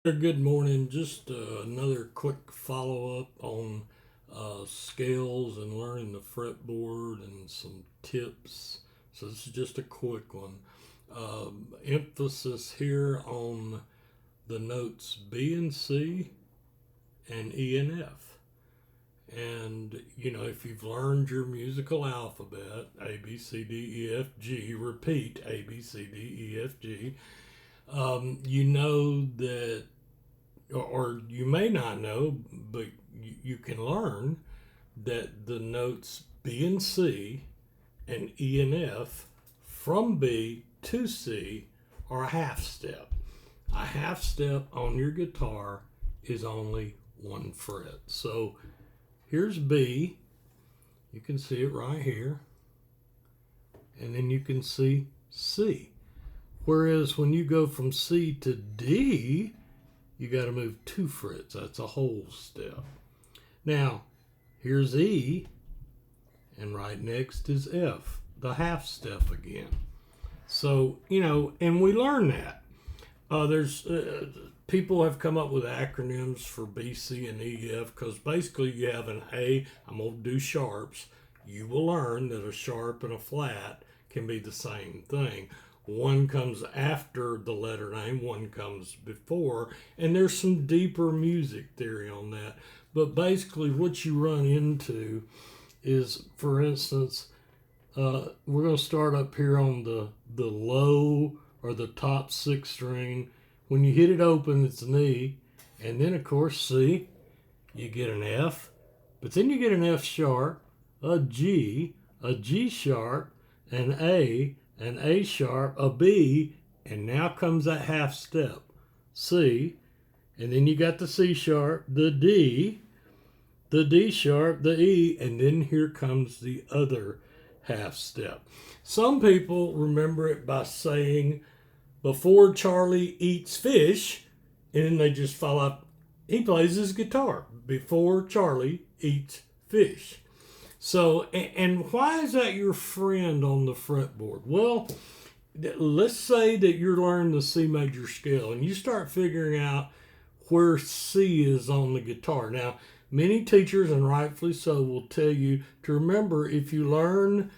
Good morning. Just another quick follow up on scales and learning the fretboard and some tips. So, this is just a quick one. Emphasis here on the notes B and C and E and F. And, if you've learned your musical alphabet, A, B, C, D, E, F, G, repeat A, B, C, D, E, F, G, you know that, or you may not know, but you can learn that the notes B and C and E and F from B to C are a half step. A half step on your guitar is only one fret. So here's B. You can see it right here. And then you can see C. Whereas when you go from C to D, you got to move two frets. That's a whole step. Now, here's E, and right next is F, the half step again. So, and we learn that. There's people have come up with acronyms for B, C, and E, F, because basically you have an A. I'm going to do sharps. You will learn that a sharp and a flat can be the same thing. One comes after the letter name, one comes before, and there's some deeper music theory on that. But basically, what you run into is, for instance, we're going to start up here on the low or the top sixth string. When you hit it open, it's an E, and then, of course, C, you get an F, but then you get an F sharp, a G sharp, an A sharp, a B, and now comes that half step, C, and then you got the C sharp, the D sharp, the E, and then here comes the other half step. Some people remember it by saying, before Charlie eats fish, and then they just follow up, he plays his guitar, before Charlie eats fish. So, and why is that your friend on the fretboard? Well, let's say that you're learning the C major scale and you start figuring out where C is on the guitar. Now, many teachers, and rightfully so, will tell you to remember, if you learn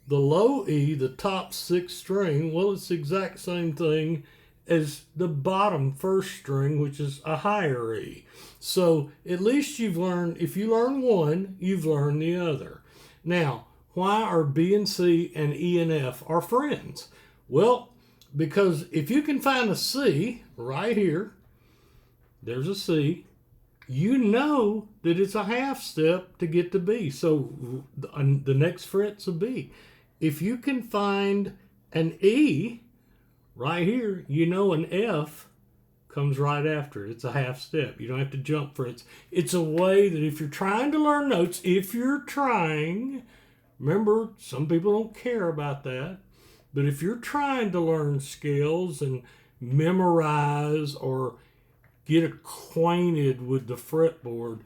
the low E, the top sixth string, well, it's the exact same thing as the bottom first string, which is a higher E. So at least you've learned, if you learn one, you've learned the other. Now, why are B and C and E and F our friends? Well, because if you can find a C right here, there's a C, you know that it's a half step to get to B. So the next fret's a B. If you can find an E right here, you know an F comes right after it. It's a half step. You don't have to jump for it. It's a way that if you're trying to learn notes, remember, some people don't care about that, but if you're trying to learn scales and memorize or get acquainted with the fretboard,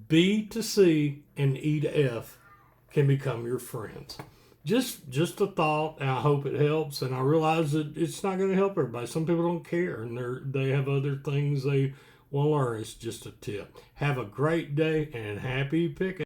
B to C and E to F can become your friends. Just a thought, and I hope it helps. And I realize that it's not going to help everybody. Some people don't care, and they have other things they want to learn. It's just a tip. Have a great day and happy picking.